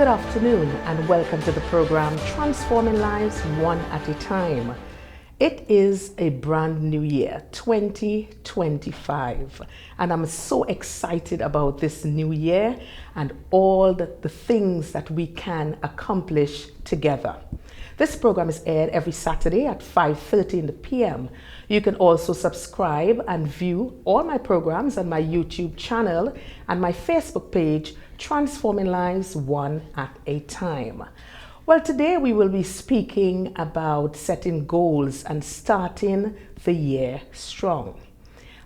Good afternoon and welcome to the program Transforming Lives One at a Time. It is a brand new year, 2025, and I'm so excited about this new year and all the things that we can accomplish together. This program is aired every Saturday at 5:30 p.m. You can also subscribe and view all my programs on my YouTube channel and my Facebook page, Transforming Lives One at a Time. Well, today we will be speaking about setting goals and starting the year strong.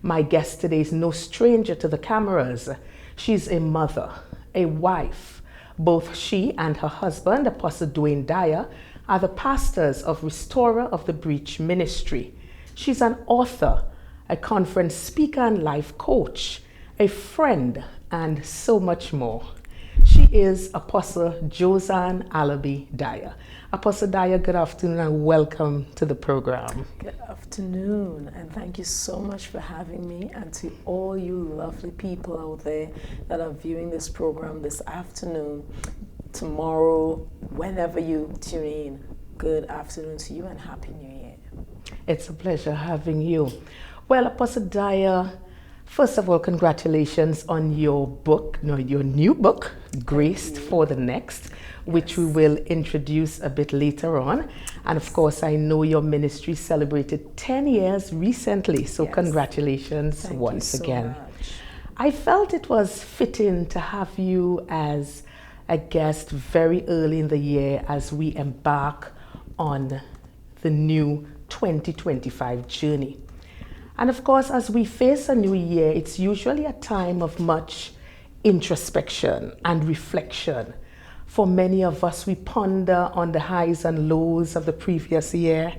My guest today is no stranger to the cameras. She's a mother, a wife. Both she and her husband, Apostle Dianne Mcletchie, are the pastors of Restorer of the Breach Ministry. She's an author, a conference speaker and life coach, a friend, and so much more. She is Apostle Josanne Alabi Dyer. Apostle Dyer, good afternoon and welcome to the program. Good afternoon, and thank you so much for having me, and to all you lovely people out there that are viewing this program this afternoon, tomorrow, whenever you tune in. Good afternoon to you and Happy New Year. It's a pleasure having you. Well, Apostle Dyer, first of all, congratulations on your book, your new book, Graced for the Next, which we will introduce a bit later on. And of course, I know your ministry celebrated 10 years recently, so congratulations once again. Much. I felt it was fitting to have you as a guest very early in the year as we embark on the new 2025 journey. And of course, as we face a new year, it's usually a time of much introspection and reflection. For many of us, we ponder on the highs and lows of the previous year,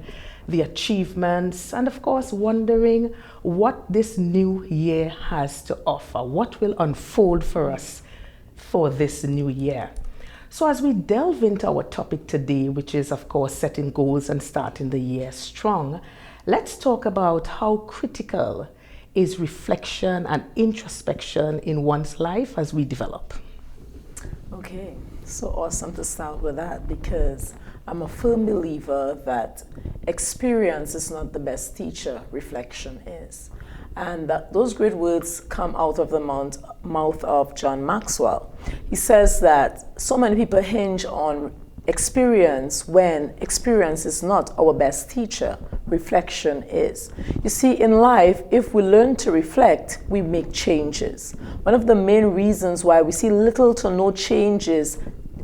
the achievements, and of course, wondering what this new year has to offer, what will unfold for us for this new year. So as we delve into our topic today, which is of course setting goals and starting the year strong, let's talk about how critical is reflection and introspection in one's life as we develop. Okay, so awesome to start with that, because I'm a firm believer that experience is not the best teacher, reflection is. And that those great words come out of the mouth of John Maxwell. He says that so many people hinge on experience when experience is not our best teacher, reflection is. You see, in life, if we learn to reflect, we make changes. One of the main reasons why we see little to no changes,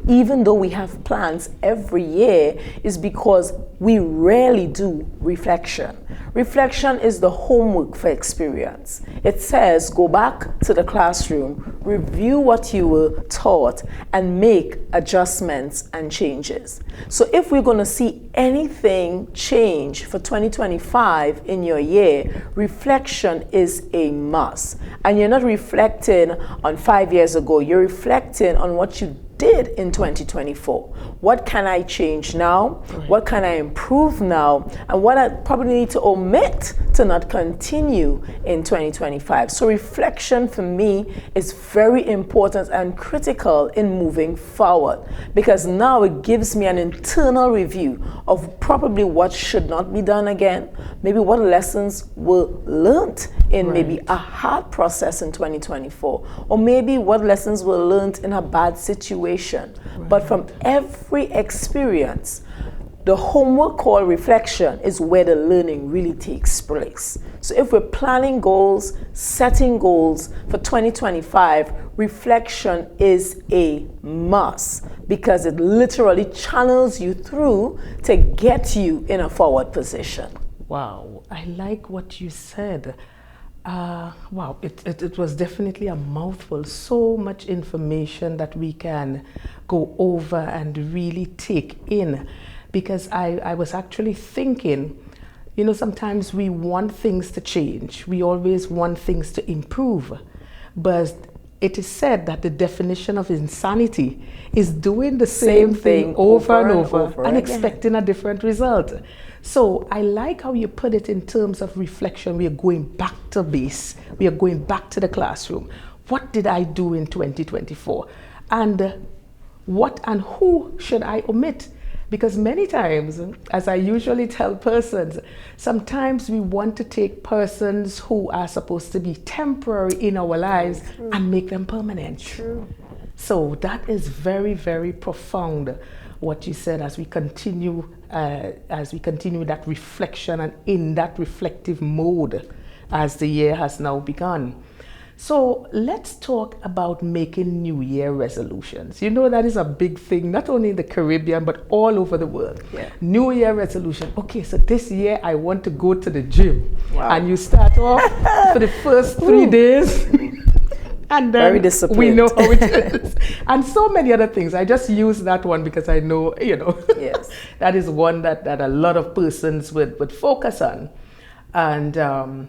even though we have plans every year, is because we rarely do reflection. Reflection is the homework for experience. It says, go back to the classroom, review what you were taught, and make adjustments and changes. So if we're going to see anything change for 2025 in your year, reflection is a must. And you're not reflecting on 5 years ago, you're reflecting on what you did in 2024. What can I change now? Right. What can I improve now? And what I probably need to omit to not continue in 2025. So reflection for me is very important and critical in moving forward, because now it gives me an internal review of probably what should not be done again, maybe what lessons were learned in maybe a hard process in 2024, or maybe what lessons were learned in a bad situation. But from every experience, the homework called reflection is where the learning really takes place. So if we're planning goals, setting goals for 2025, reflection is a must, because it literally channels you through to get you in a forward position. Wow, I like what you said. Wow, it was definitely a mouthful. So much information that we can go over and really take in, because I was actually thinking, sometimes we want things to change. We always want things to improve. But it is said that the definition of insanity is doing the same thing over and over and expecting a different result. So I like how you put it in terms of reflection. We are going back to base. We are going back to the classroom. What did I do in 2024? And what and who should I omit? Because many times, as I usually tell persons, sometimes we want to take persons who are supposed to be temporary in our lives and make them permanent. True. So that is very, very profound, what you said, as we continue that reflection and in that reflective mode as the year has now begun. So let's talk about making New Year resolutions. You know, that is a big thing, not only in the Caribbean, but all over the world. Yeah. New Year resolution. Okay, so this year I want to go to the gym. Wow. And you start off for the first 3 days. And then Very disciplined. we know how it is. And so many other things. I just use that one because I know, Yes. that is one that a lot of persons would focus on. And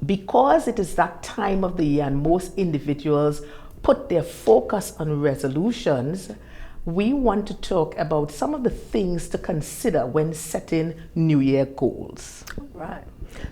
because it is that time of the year and most individuals put their focus on resolutions, we want to talk about some of the things to consider when setting New Year goals. Right.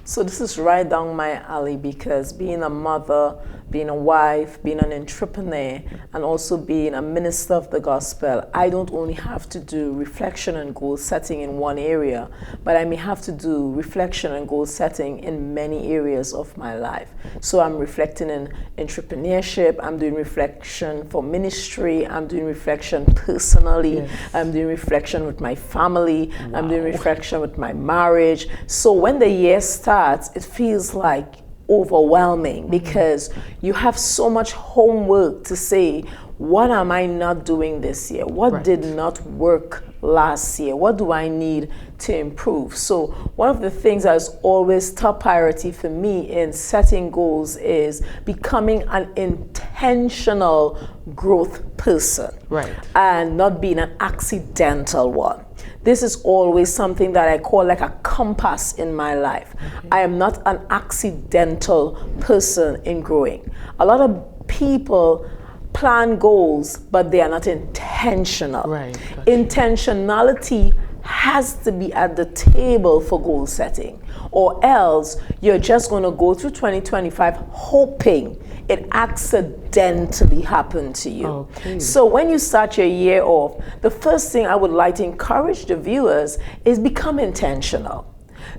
So this is right down my alley, because being a mother, being a wife, being an entrepreneur, and also being a minister of the gospel, I don't only have to do reflection and goal setting in one area, but I may have to do reflection and goal setting in many areas of my life. So I'm reflecting in entrepreneurship, I'm doing reflection for ministry, I'm doing reflection personally, Yes. I'm doing reflection with my family, I'm doing reflection with my marriage. So when the year starts, it feels like overwhelming, because you have so much homework to say, what am I not doing this year? What Right. did not work last year? What do I need to improve? So one of the things that is always top priority for me in setting goals is becoming an intentional growth person, Right. and not being an accidental one. This is always something that I call like a compass in my life. Okay. I am not an accidental person in growing. A lot of people plan goals, but they are not intentional. Right. Gotcha. Intentionality has to be at the table for goal setting, or else you're just going to go through 2025 hoping it accidentally happened to you. Okay. So when you start your year off, the first thing I would like to encourage the viewers is become intentional.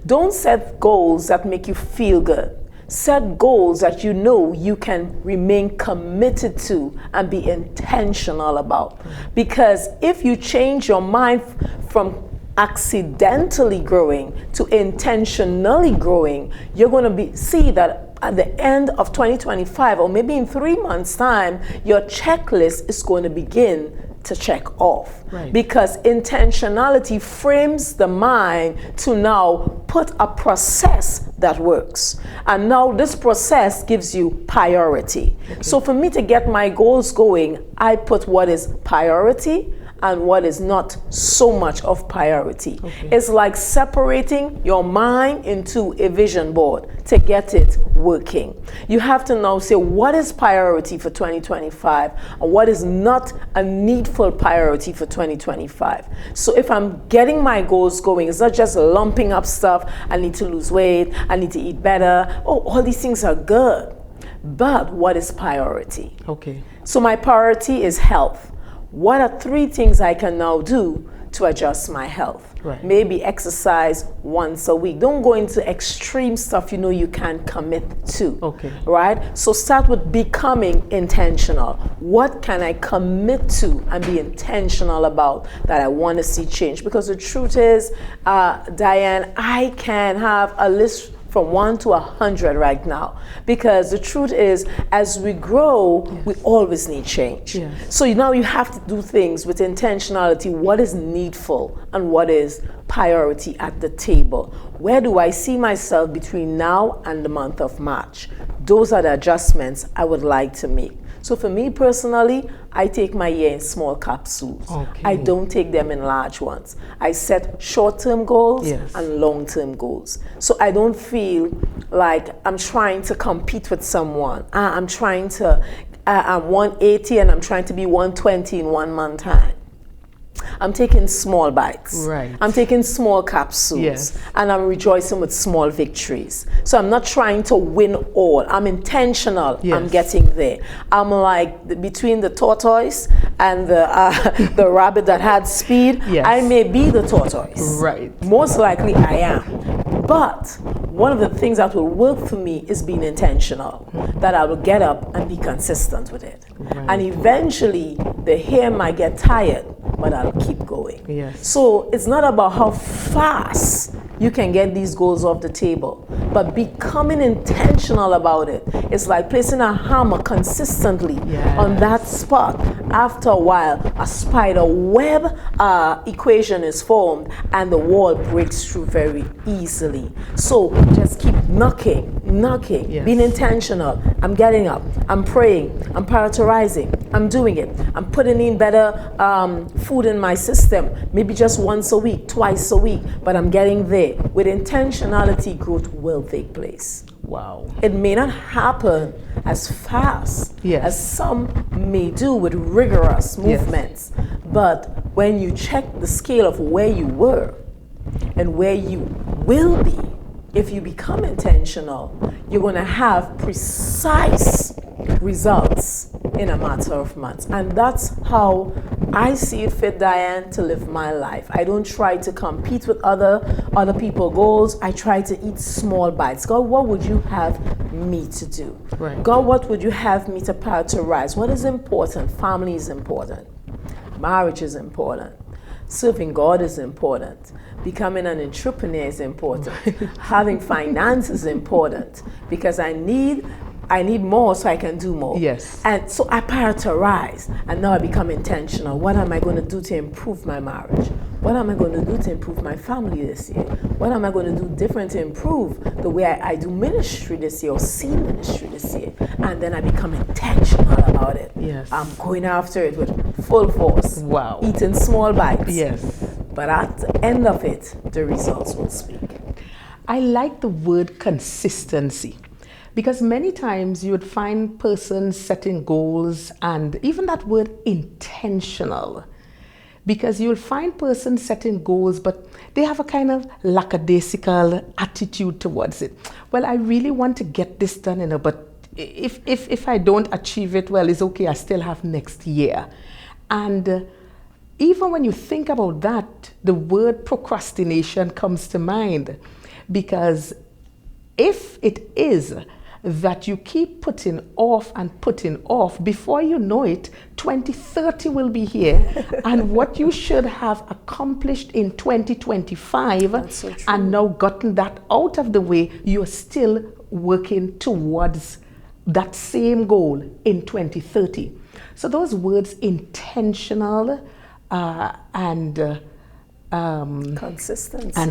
Don't set goals that make you feel good. Set goals that you know you can remain committed to and be intentional about. Because if you change your mind from accidentally growing to intentionally growing, you're going to see that at the end of 2025, or maybe in 3 months' time, your checklist is going to begin to check off. Right. Because intentionality frames the mind to now put a process that works. And now this process gives you priority. Okay. So for me to get my goals going, I put what is priority and what is not so much of priority. Okay. It's like separating your mind into a vision board to get it working. You have to now say what is priority for 2025 and what is not a needful priority for 2025. So if I'm getting my goals going, it's not just lumping up stuff. I need to lose weight, I need to eat better. Oh, all these things are good. But what is priority? Okay. So my priority is health. What are 3 things I can now do to adjust my health? Right. Maybe exercise once a week. Don't go into extreme stuff you know you can't commit to. Okay. Right? So start with becoming intentional. What can I commit to and be intentional about that I want to see change? Because the truth is, Dianne, I can have a list from 1 to 100 right now, because the truth is, as we grow, yes, we always need change. Yes. So now you have to do things with intentionality. What is needful and what is priority at the table? Where do I see myself between now and the month of March? Those are the adjustments I would like to make. So for me personally, I take my year in small capsules. Okay. I don't take them in large ones. I set short-term goals, yes, and long-term goals. So I don't feel like I'm trying to compete with someone. I'm 180 and I'm trying to be 120 in 1 month time. I'm taking small bites. Right. I'm taking small capsules. Yes. And I'm rejoicing with small victories. So I'm not trying to win all. I'm intentional. Yes. I'm getting there. I'm like between the tortoise and the rabbit that had speed. Yes. I may be the tortoise. Right. Most likely I am. But one of the things that will work for me is being intentional. That I will get up and be consistent with it. Right. And eventually the hair might get tired, but I'll keep going. Yes. So it's not about how fast you can get these goals off the table, but becoming intentional about it. It's like placing a hammer consistently on that spot. After a while, a spider web equation is formed and the wall breaks through very easily. So just keep knocking, being intentional. I'm getting up, I'm praying, I'm prioritizing, I'm doing it. I'm putting in better food in my system, maybe just once a week, twice a week, but I'm getting there. With intentionality, growth will take place. Wow. It may not happen as fast as some may do with rigorous movements, but when you check the scale of where you were and where you will be, if you become intentional, you're going to have precise results in a matter of months. And that's how I see it fit, Dianne, to live my life. I don't try to compete with other people's goals. I try to eat small bites. God, what would you have me to do? Right. God, what would you have me to prioritize? What is important? Family is important. Marriage is important. Serving God is important. Becoming an entrepreneur is important. Having finance is important because I need more so I can do more. Yes. And so I prioritize, and now I become intentional. What am I going to do to improve my marriage? What am I going to do to improve my family this year? What am I going to do different to improve the way I do ministry this year or see ministry this year? And then I become intentional about it. Yes. I'm going after it with full force. Wow. Eating small bites. Yes. But at the end of it, the results will speak. I like the word consistency. Because many times you would find persons setting goals, and even that word intentional. Because you'll find persons setting goals, but they have a kind of lackadaisical attitude towards it. Well, I really want to get this done, but if I don't achieve it, well, it's okay, I still have next year. And even when you think about that, the word procrastination comes to mind. Because if it is that you keep putting off and putting off, before you know it, 2030 will be here. And what you should have accomplished in 2025 and now gotten that out of the way, you're still working towards that same goal in 2030. So those words, intentional and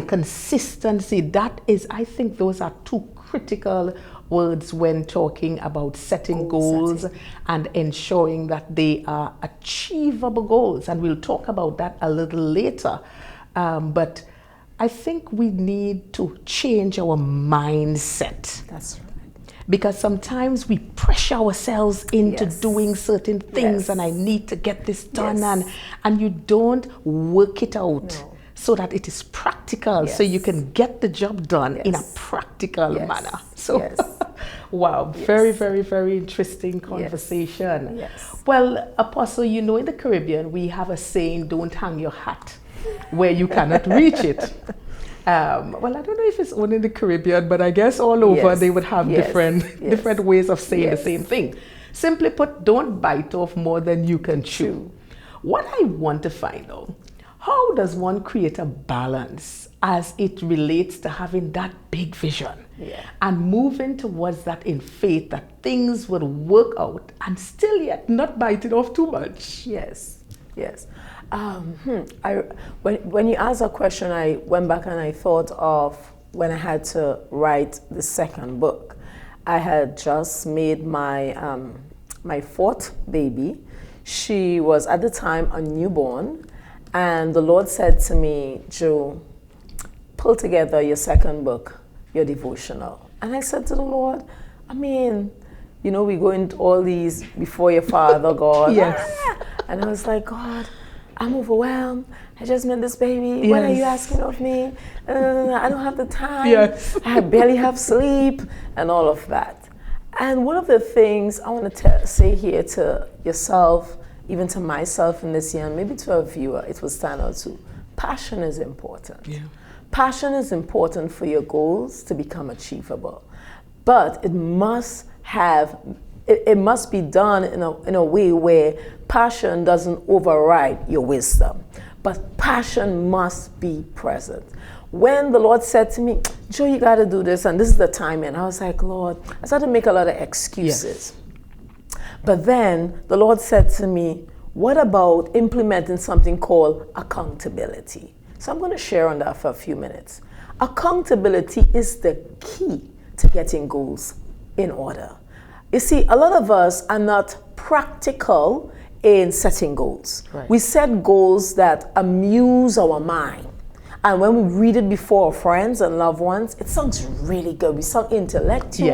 consistency, that is, I think those are two critical words when talking about setting goals and ensuring that they are achievable goals. And we'll talk about that a little later. But I think we need to change our mindset. That's right. Because sometimes we pressure ourselves into doing certain things, and I need to get this done, and you don't work it out so that it is practical, so you can get the job done in a practical manner. So, wow, very, very, very interesting conversation. Well, Apostle, you know, in the Caribbean, we have a saying, don't hang your hat where you cannot reach it. Well, I don't know if it's only in the Caribbean, but I guess all over they would have different ways of saying the same thing. Simply put, don't bite off more than you can chew. What I want to find out, how does one create a balance as it relates to having that big vision and moving towards that in faith, that things will work out and still yet not bite it off too much? Yes. When you asked that question, I went back and I thought of when I had to write the second book. I had just made my my fourth baby. She was at the time a newborn, and the Lord said to me, "Jo, pull together your second book, your devotional." And I said to the Lord, I mean, you know, we go into all these before your Father, God. And I was like, God, I'm overwhelmed. I just met this baby. What are you asking of me? I don't have the time. Yes. I barely have sleep and all of that. And one of the things I want to say here to yourself, even to myself in this year, and maybe to a viewer, it will stand out too. Passion is important. Yeah. Passion is important for your goals to become achievable, but it must be done in a way where passion doesn't override your wisdom, but passion must be present. When the Lord said to me, Joe, you got to do this, and this is the time, and I was like, Lord, I started to make a lot of excuses. Yes. But then the Lord said to me, what about implementing something called accountability? So I'm going to share on that for a few minutes. Accountability is the key to getting goals in order. You see, a lot of us are not practical in setting goals. Right. We set goals that amuse our mind. And when we read it before our friends and loved ones, it sounds really good. We sound intellectual,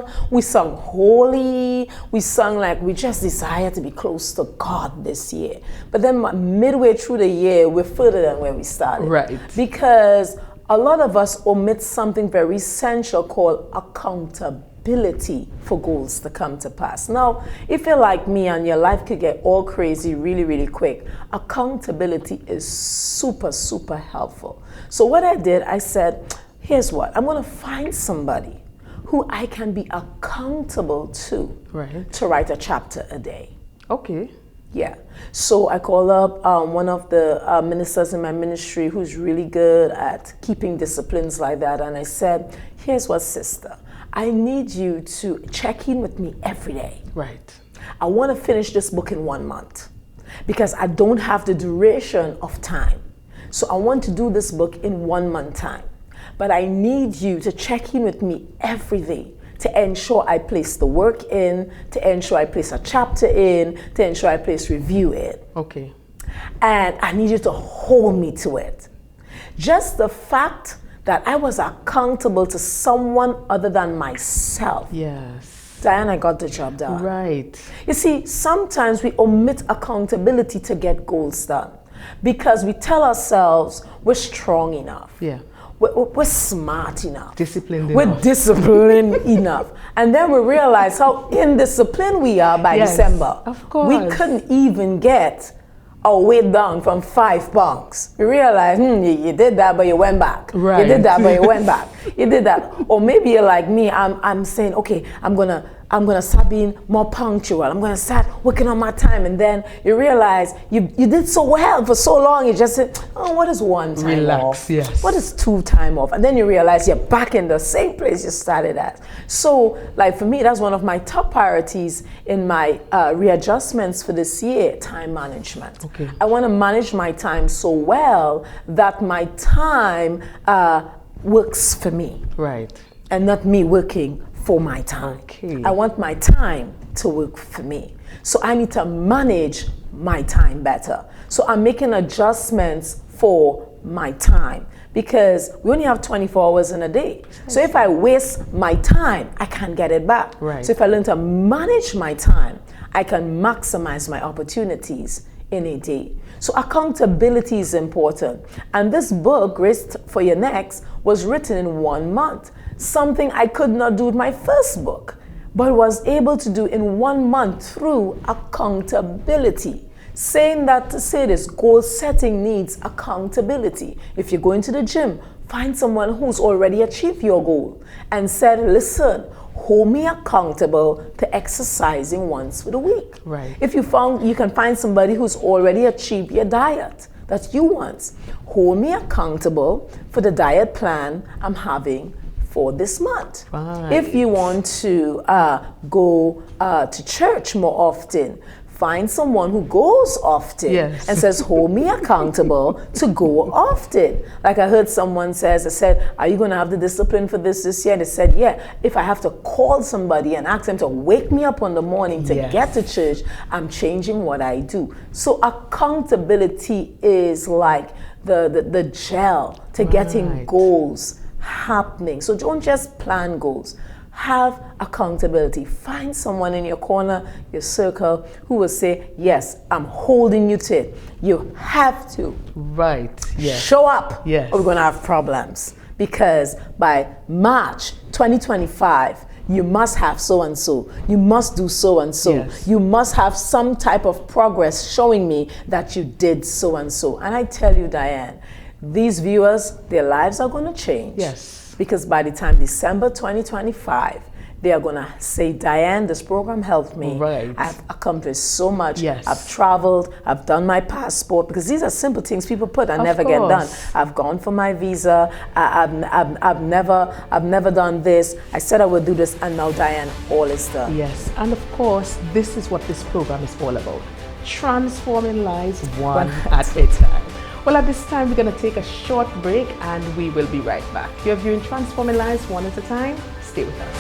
yes. We sound holy, we sound like we just desire to be close to God this year. But then midway through the year, we're further than where we started. Right. Because a lot of us omit something very essential called accountability for goals to come to pass. Now, if you're like me and your life could get all crazy really, really quick, accountability is super, super helpful. So what I did, I said, here's what, I'm going to find somebody who I can be accountable to, right, to write a chapter a day. Okay. Yeah. So I called up one of the ministers in my ministry who's really good at keeping disciplines like that. And I said, here's what, sister, I need you to check in with me every day. Right. I want to finish this book in 1 month because I don't have the duration of time. So I want to do this book in 1 month time. But I need you to check in with me every day to ensure I place the work in, to ensure I place a chapter in, to ensure I place review in. Okay. And I need you to hold me to it. Just the fact that I was accountable to someone other than myself. Yes. Dianne, I got the job done. Right. You see, sometimes we omit accountability to get goals done because we tell ourselves we're strong enough. Yeah. We're smart enough. Disciplined We're enough. disciplined enough. And then we realize how indisciplined we are by December. Of course. We couldn't even get our weight down from 5 pounds. We realize, you did that, but you went back. Right. You did that, but you went back. You did that. Or maybe you're like me, I'm saying, okay, I'm gonna start being more punctual. I'm gonna start working on my time. And then you realize you did so well for so long, you just said, oh, what is 1 time Relax, off? yes. What is 2 time off? And then you realize you're back in the same place you started at. So like for me, that's one of my top priorities in my readjustments for this year, time management. Okay. I wanna manage my time so well that my time works for me. Right. And not me working for my time. Okay. I want my time to work for me. So I need to manage my time better. So I'm making adjustments for my time because we only have 24 hours in a day. So if I waste my time, I can't get it back. Right. So if I learn to manage my time, I can maximize my opportunities in a day. So accountability is important. And this book, Grace for Your Next, was written in 1 month. Something I could not do with my first book, but was able to do in 1 month through accountability. Saying that to say this, goal setting needs accountability. If you're going to the gym, find someone who's already achieved your goal and said, listen, hold me accountable to exercising once for the week. Right. If you can find somebody who's already achieved your diet that you want, hold me accountable for the diet plan I'm having for this month. Right. If you want to go to church more often, find someone who goes often and says, hold me accountable to go often. Like I heard someone I said, are you going to have the discipline for this year? And they said, yeah, if I have to call somebody and ask them to wake me up in the morning to get to church, I'm changing what I do. So accountability is like the gel to getting goals happening. So don't just plan goals. have accountability. Find someone in your corner, your circle, who will say, yes, I'm holding you to it. You have to. Right. Yes. Show up. Yes. Or we're going to have problems. Because by March 2025, you must have so-and-so. You must do so-and-so. Yes. You must have some type of progress showing me that you did so-and-so. And I tell you, Diane, these viewers, their lives are going to change. Yes. Because by the time December 2025, they are going to say, Diane, this program helped me. Right. I've accomplished so much. Yes. I've traveled. I've done my passport. Because these are simple things people put and never get done. I've gone for my visa. I've never done this. I said I would do this, and now, Diane, all is done. Yes. And of course, this is what this program is all about. Transforming lives one at a time. Well, at this time, we're going to take a short break and we will be right back. You're viewing Transforming Lives One at a Time. Stay with us.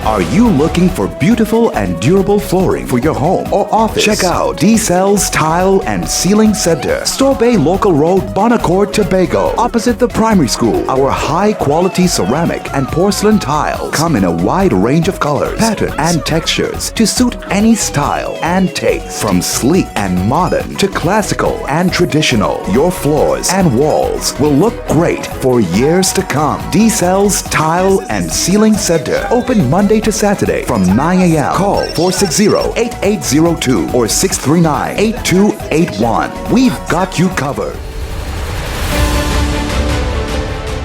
Are you looking for beautiful and durable flooring for your home or office? Check out D-Cell's Tile and Ceiling Center, Store Bay Local Road, Bonaccord, Tobago, opposite the primary school. Our high-quality ceramic and porcelain tiles come in a wide range of colors, patterns, and textures to suit any style and taste. From sleek and modern to classical and traditional, your floors and walls will look great for years to come. D-Cell's Tile and Ceiling Center, open Monday to Saturday from 9 a.m. Call 460-8802 or 639-8281. We've got you covered.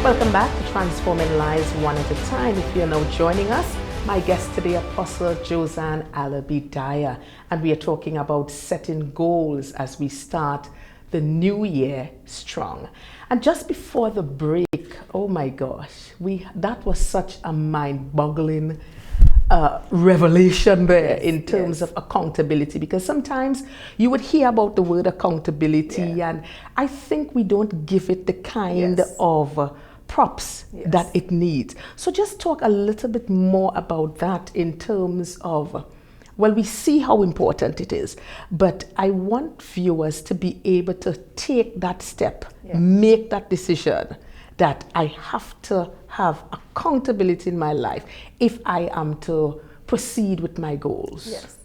Welcome back to Transforming Lives One at a Time. If you're now joining us, my guest today, Apostle Josanne Alabi Dyer, and we are talking about setting goals as we start the new year strong. And just before the break, oh my gosh, that was such a mind-boggling revelation there in terms of accountability, because sometimes you would hear about the word accountability and I think we don't give it the kind of props that it needs. So just talk a little bit more about that in terms of, well, we see how important it is, but I want viewers to be able to take that step, make that decision that I have to have accountability in my life if I am to proceed with my goals. Yes,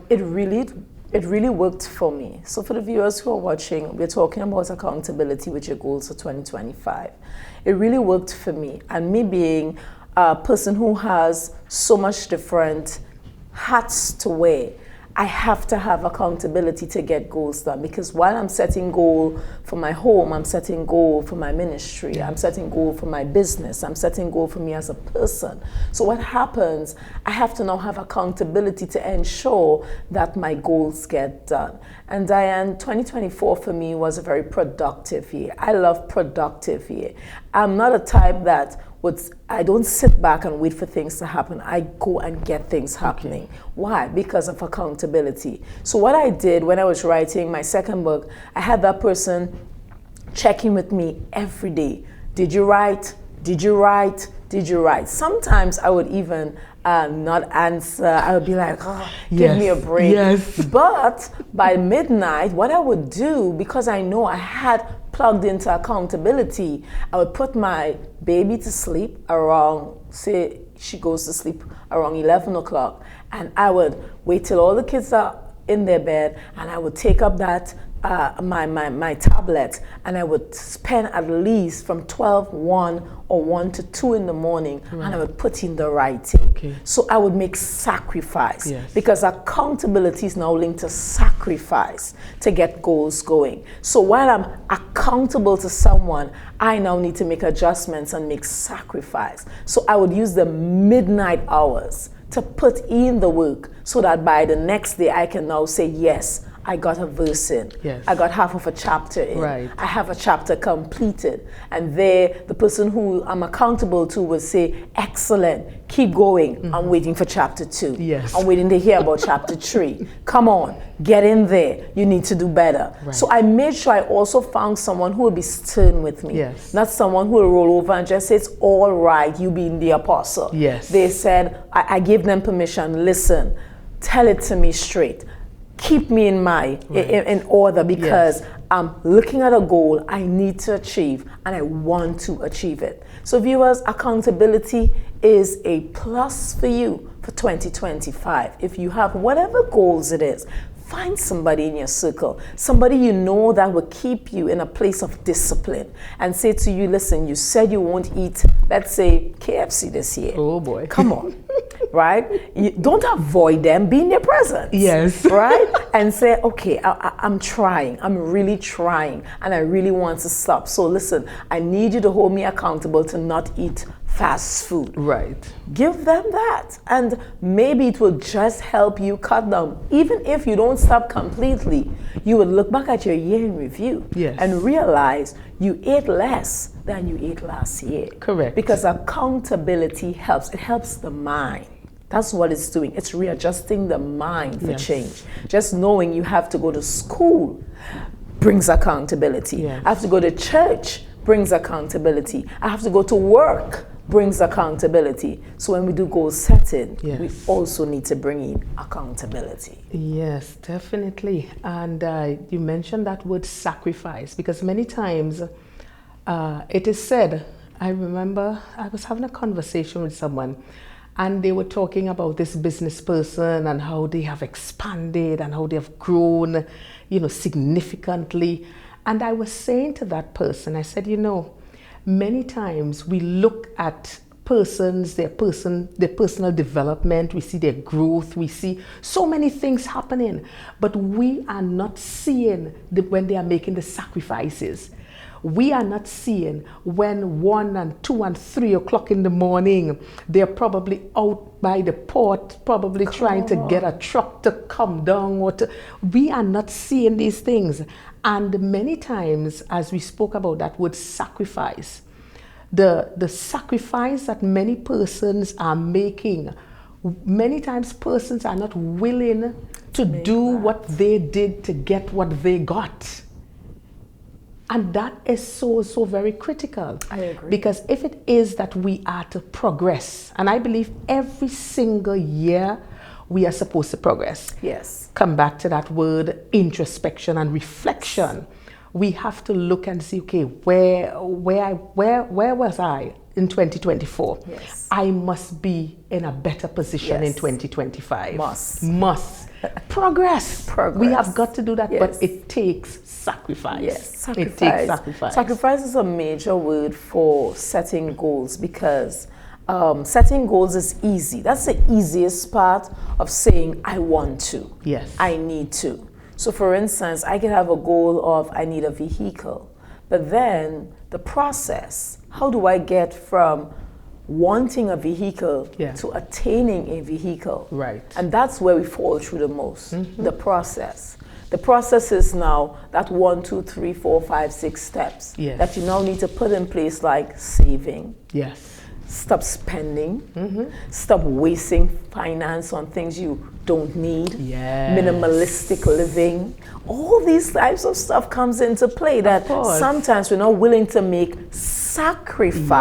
it really worked for me. So for the viewers who are watching, we're talking about accountability with your goals for 2025. It really worked for me, and me being a person who has so much different hats to wear, I have to have accountability to get goals done, because while I'm setting goal for my home, I'm setting goal for my ministry, I'm setting goal for my business, I'm setting goal for me as a person. So what happens, I have to now have accountability to ensure that my goals get done. And Diane, 2024 for me was a very productive year. I love productive year. I'm not a type that I don't sit back and wait for things to happen. I go and get things happening. Why? Because of accountability. So what I did when I was writing my second book, I had that person checking with me every day. Did you write? Did you write? Did you write? Sometimes I would even not answer. I would be like, oh, give me a break. Yes. But by midnight, what I would do, because I know I had plugged into accountability, I would put my baby to sleep around, say she goes to sleep around 11 o'clock, and I would wait till all the kids are in their bed, and I would take up that my tablet, and I would spend at least from 12, 1 or 1 to 2 in the morning, and I would put in the writing. So I would make sacrifice, because accountability is now linked to sacrifice to get goals going. So while I'm accountable to someone, I now need to make adjustments and make sacrifice. So I would use the midnight hours to put in the work, so that by the next day I can now say, yes, I got a verse in. I got half of a chapter in. I have a chapter completed. And there, the person who I'm accountable to will say, excellent, keep going. I'm waiting for chapter 2. I'm waiting to hear about chapter 3. Come on, get in there. You need to do better. So I made sure I also found someone who will be stern with me. Not someone who will roll over and just say, it's all right, you being the apostle. They said, I gave them permission, listen, tell it to me straight. keep me in in order, because I'm looking at a goal I need to achieve and I want to achieve it. So viewers, accountability is a plus for you for 2025. If you have whatever goals it is, find somebody in your circle, somebody you know that will keep you in a place of discipline and say to you, listen, you said you won't eat, let's say, KFC this year. Oh boy. Come on. Right? You don't avoid them, be in their presence. Yes. Right? And say, okay, I'm trying. I'm really trying. And I really want to stop. So listen, I need you to hold me accountable to not eat fast food. Right. Give them that. And maybe it will just help you cut down. Even if you don't stop completely, you would look back at your year in review and realize you ate less than you ate last year. Correct. Because accountability helps. It helps the mind. That's what it's doing. It's readjusting the mind for change. Just knowing you have to go to school brings accountability. I have to go to church brings accountability. I have to go to work brings accountability. So when we do goal setting, we also need to bring in accountability. Yes, definitely. And you mentioned that word sacrifice, because many times it is said, I remember I was having a conversation with someone and they were talking about this business person and how they have expanded and how they have grown, significantly. And I was saying to that person, I said, many times we look at persons, their personal development, we see their growth, we see so many things happening, but we are not seeing when they are making the sacrifices. We are not seeing when 1 and 2 and 3 o'clock in the morning, they're probably out by the port, probably trying to get a truck to come down. We are not seeing these things. And many times, as we spoke about that word sacrifice, the sacrifice that many persons are making, many times persons are not willing to do what they did to get what they got. And that is so very critical. I agree. Because if it is that we are to progress, and I believe every single year we are supposed to progress. Yes. Come back to that word introspection and reflection. We have to look and see, okay, where was I in 2024? Yes. I must be in a better position in 2025. Must. Progress. We have got to do that, but it takes sacrifice. Yes, sacrifice. It takes sacrifice. Sacrifice is a major word for setting goals, because setting goals is easy. That's the easiest part of saying, I want to. Yes. I need to. So for instance, I could have a goal of, I need a vehicle. But then the process, how do I get from wanting a vehicle to attaining a vehicle? Right. And that's where we fall through the most, the process. The process is now that 1, 2, 3, 4, 5, 6 steps that you now need to put in place, like saving. Yes. Stop spending. Stop wasting finance on things you don't need. Yes. Minimalistic living. All these types of stuff comes into play that sometimes we're not willing to make sacrifice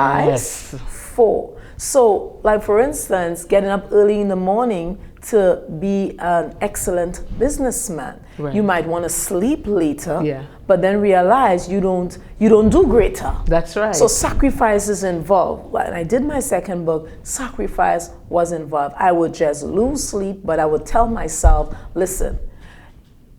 for. So, like for instance, getting up early in the morning to be an excellent businessman. Right. You might want to sleep later, but then realize you don't do greater. That's right. So sacrifice is involved. When I did my second book, sacrifice was involved. I would just lose sleep, but I would tell myself, listen,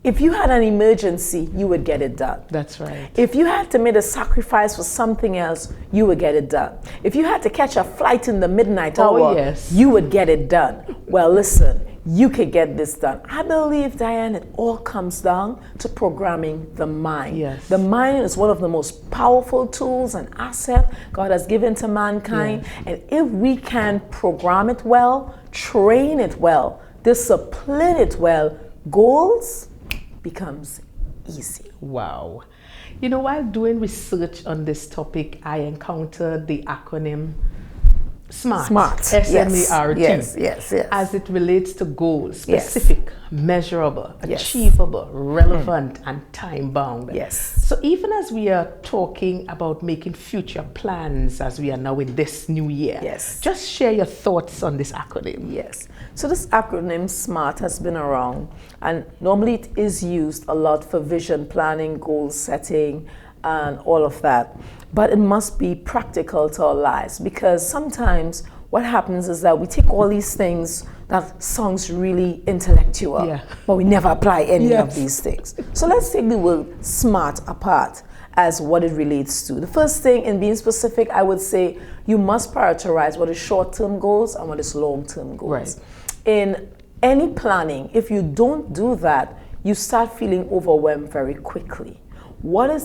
if you had an emergency, you would get it done. That's right. If you had to make a sacrifice for something else, you would get it done. If you had to catch a flight in the midnight hour, you would get it done. Well, listen, you could get this done. I believe, Dianne, it all comes down to programming the mind. Yes. The mind is one of the most powerful tools and asset God has given to mankind. Yes. And if we can program it well, train it well, discipline it well, goals becomes easy. Wow. While doing research on this topic, I encountered the acronym SMART. SMART. S-M-A-R-T. Yes, yes, yes. As it relates to goals, Yes. specific, measurable, Yes. achievable, relevant, and time-bound. Yes. So even as we are talking about making future plans as we are now in this new year, Yes. just share your thoughts on this acronym. Yes. So this acronym SMART has been around, and normally it is used a lot for vision planning, goal setting, and all of that. But it must be practical to our lives, because sometimes what happens is that we take all these things that sounds really intellectual, Yeah. but we never apply any of Yes. these things. So let's take the word SMART apart as what it relates to. The first thing, in being specific, I would say you must prioritize what is short-term goals and what is long-term goals. Right. In any planning, if you don't do that, you start feeling overwhelmed very quickly. What are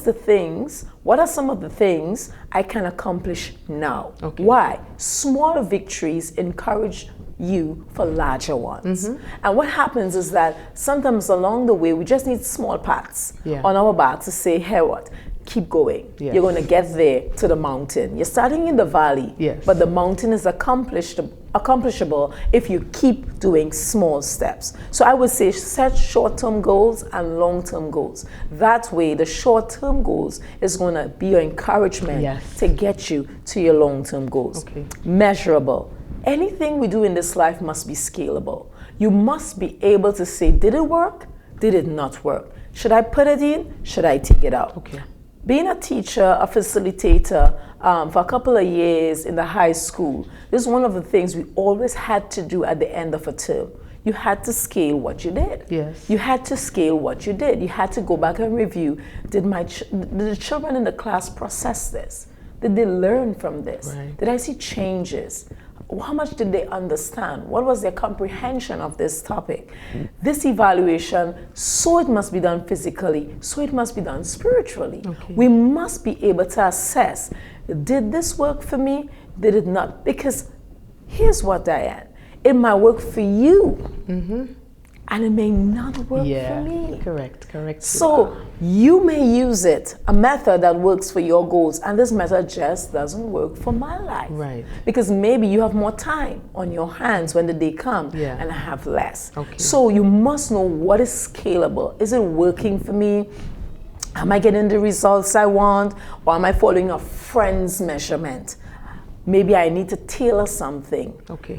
some of the things I can accomplish now? Okay. Why? Small victories encourage you for larger ones. And what happens is that sometimes along the way, we just need small pats on our back to say, hey, what? Keep going. Yes. You're going to get there to the mountain. You're starting in the valley, but the mountain is accomplishable if you keep doing small steps. So I would say set short-term goals and long-term goals. That way, the short-term goals is going to be your encouragement to get you to your long-term goals. Okay. Measurable. Anything we do in this life must be scalable. You must be able to say, did it work? Did it not work? Should I put it in? Should I take it out? Okay. Being a teacher, a facilitator for a couple of years in the high school, this is one of the things we always had to do at the end of a term. You had to scale what you did. Yes. You had to scale what you did. You had to go back and review, did the children in the class process this? Did they learn from this? Right. Did I see changes? How much did they understand? What was their comprehension of this topic? This evaluation, so it must be done physically, so it must be done spiritually. Okay. We must be able to assess, did this work for me? Did it not? Because here's what, Diane, it might work for you, and it may not work for me. Correct. So you may use it, a method that works for your goals, and this method just doesn't work for my life. Right. Because maybe you have more time on your hands when the day comes, and I have less. Okay. So you must know what is scalable. Is it working for me? Am I getting the results I want? Or am I following a friend's measurement? Maybe I need to tailor something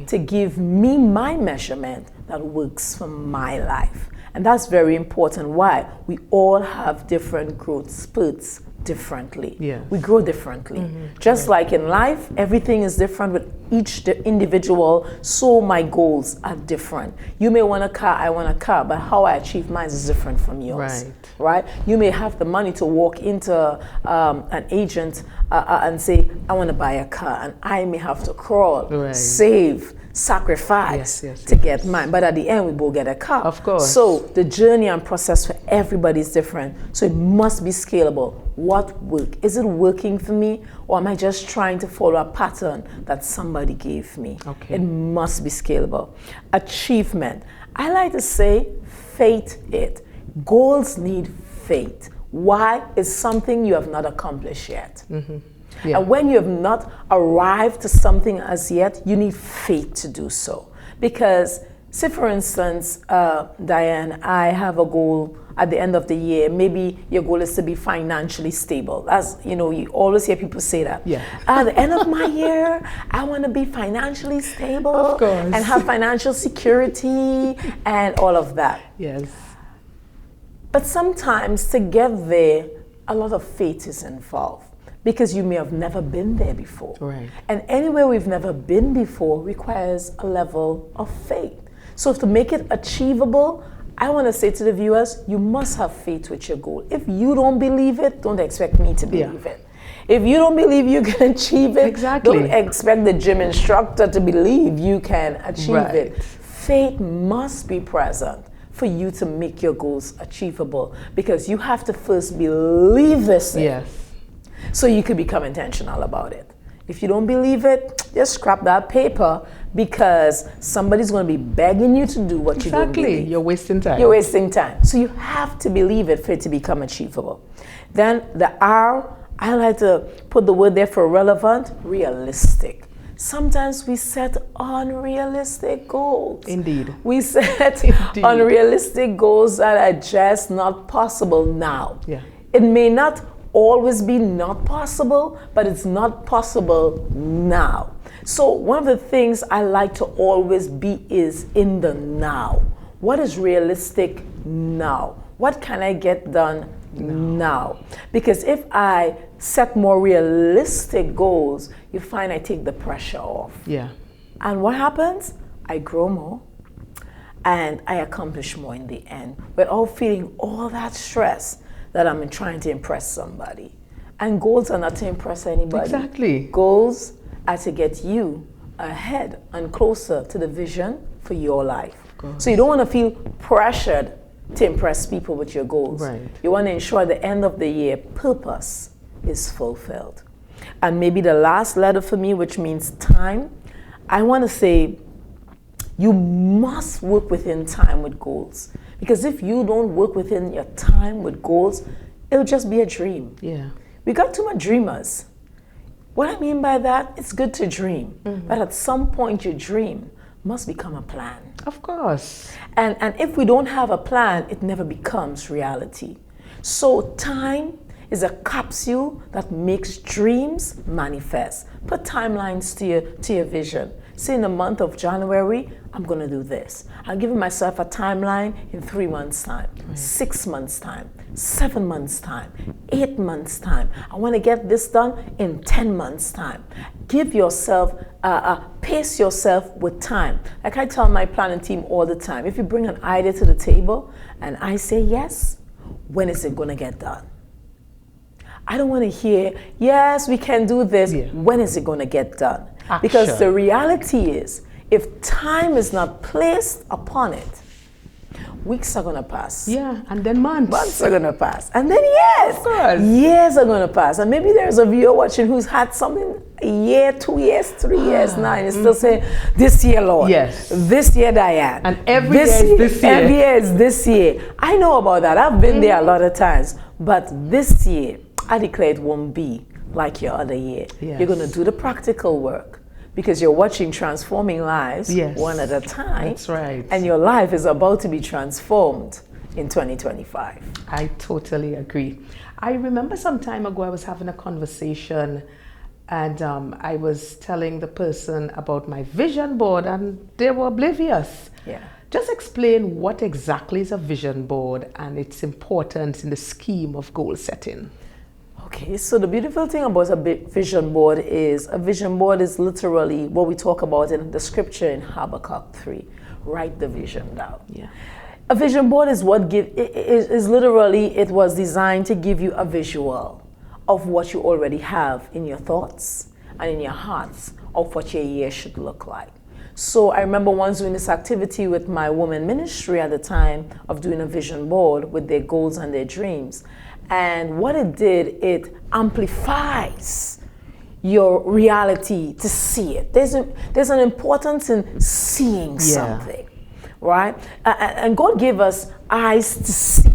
to give me my measurement that works for my life. And that's very important. Why? We all have different growth spurts differently. Yes. We grow differently. Just like in life, everything is different with each individual, so my goals are different. You may want a car, I want a car, but how I achieve mine is different from yours. Right? You may have the money to walk into an agent and say, I want to buy a car, and I may have to crawl, save, sacrifice to get mine. But at the end, we both get a car. Of course. So the journey and process for everybody is different. So it must be scalable. What work? Is it working for me, or am I just trying to follow a pattern that somebody gave me? Okay. It must be scalable. Achievement. I like to say, faith it. Goals need faith. Why? It's something you have not accomplished yet. And when you have not arrived to something as yet, you need faith to do so. Because, say for instance, Diane, I have a goal at the end of the year. Maybe your goal is to be financially stable. As you know, you always hear people say that. At the end of my year, I want to be financially stable and have financial security and all of that. Yes. But sometimes to get there, a lot of faith is involved, because you may have never been there before. Right. And anywhere we've never been before requires a level of faith. So to make it achievable, I want to say to the viewers, you must have faith with your goal. If you don't believe it, don't expect me to believe it. If you don't believe you can achieve it, don't expect the gym instructor to believe you can achieve it. Faith must be present for you to make your goals achievable, because you have to first believe this thing. So you could become intentional about it. If you don't believe it, just scrap that paper, because somebody's going to be begging you to do what you don't believe. You're wasting time. You're wasting time. So you have to believe it for it to become achievable. Then the R, I like to put the word there for relevant, realistic. Sometimes we set unrealistic goals. Indeed. We set Indeed. unrealistic goals that are just not possible now. Yeah. It may not always be not possible, but it's not possible now. So one of the things I like to always be is in the now. What is realistic now? What can I get done now? Because if I set more realistic goals, you find I take the pressure off. Yeah. And what happens? I grow more and I accomplish more in the end without feeling all that stress that I'm trying to impress somebody. And goals are not to impress anybody. Exactly. Goals are to get you ahead and closer to the vision for your life. So you don't want to feel pressured to impress people with your goals. Right. You want to ensure at the end of the year, purpose is fulfilled. And maybe the last letter for me, which means time, I want to say you must work within time with goals. Because if you don't work within your time with goals, it'll just be a dream. Yeah. We got too much dreamers. What I mean by that, it's good to dream. But at some point your dream must become a plan. Of course. And if we don't have a plan, it never becomes reality. So time is a capsule that makes dreams manifest. Put timelines to your vision. Say in the month of January, I'm going to do this. I'm giving myself a timeline in 3 months' time, 6 months' time, 7 months' time, 8 months' time. I want to get this done in 10 months' time. Give yourself, pace yourself with time. Like I tell my planning team all the time, if you bring an idea to the table and I say yes, when is it going to get done? I don't want to hear, yes, we can do this. Yeah. When is it going to get done? Action. Because the reality is, if time is not placed upon it, weeks are going to pass. Yeah, and then months. Months are going to pass. And then years. Of course. Years are going to pass. And maybe there's a viewer watching who's had something a year, 2 years, 3 years now, and is still saying, this year, Lord. Yes. This year, Diane. And every year is this year. Every year is this year. I know about that. I've been there a lot of times. But this year, I declare it won't be like your other year. Yes. You're going to do the practical work because you're watching transforming lives Yes. one at a time. That's right. And your life is about to be transformed in 2025. I totally agree. I remember some time ago I was having a conversation and I was telling the person about my vision board and they were oblivious. Yeah. Just explain what exactly is a vision board and its importance in the scheme of goal setting. Okay, so the beautiful thing about a vision board is literally what we talk about in the scripture in Habakkuk 3. Write the vision down. Yeah. A vision board is it was designed to give you a visual of what you already have in your thoughts and in your hearts of what your year should look like. So I remember once doing this activity with my women ministry at the time of doing a vision board with their goals and their dreams. And what it did, it amplifies your reality to see it. There's an importance in seeing something, right? And God gave us eyes to see.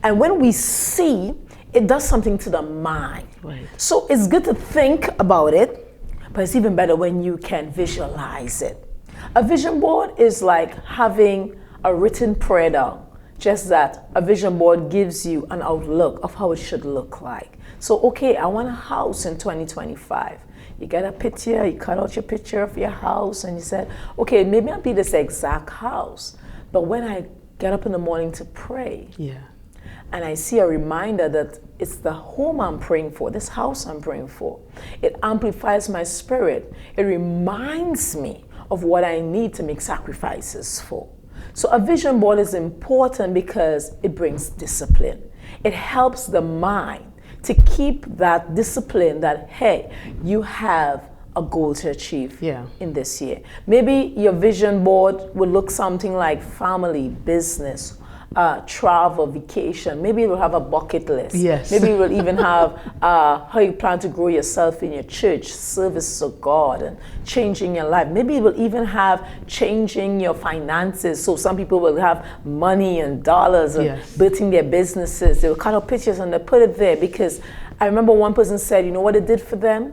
And when we see, it does something to the mind. Right. So it's good to think about it, but it's even better when you can visualize it. A vision board is like having a written prayer down. Just that a vision board gives you an outlook of how it should look like. So, okay, I want a house in 2025. You get a picture, you cut out your picture of your house, and you said, okay, maybe I'll be this exact house. But when I get up in the morning to pray, and I see a reminder that it's the home I'm praying for, this house I'm praying for, it amplifies my spirit. It reminds me of what I need to make sacrifices for. So a vision board is important because it brings discipline. It helps the mind to keep that discipline that, hey, you have a goal to achieve in this year. Maybe your vision board would look something like family, business, travel, vacation. Maybe it will have a bucket list. Yes. Maybe it will even have how you plan to grow yourself in your church, service of God, and changing your life. Maybe it will even have changing your finances. So some people will have money and dollars and building their businesses. They will cut out pictures and they put it there because I remember one person said, you know what it did for them?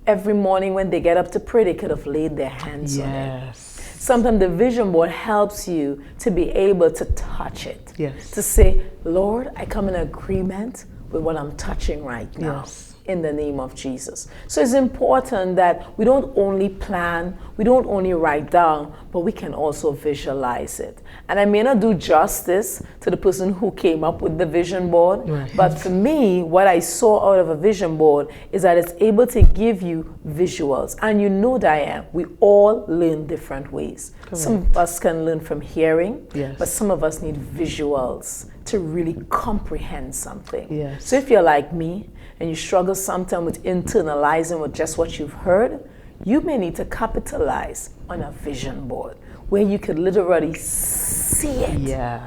every morning when they get up to pray, they could have laid their hands on it. Yes. Sometimes the vision board helps you to be able to touch it. Yes. To say, Lord, I come in agreement with what I'm touching right now. Yes. In the name of Jesus. So it's important that we don't only plan, we don't only write down, but we can also visualize it. And I may not do justice to the person who came up with the vision board, right. but for me, what I saw out of a vision board is that it's able to give you visuals. And you know, Diane, we all learn different ways. Correct. Some of us can learn from hearing, yes. but some of us need visuals to really comprehend something. Yes. So if you're like me, and you struggle sometimes with internalizing with just what you've heard, you may need to capitalize on a vision board where you could literally see it, yes.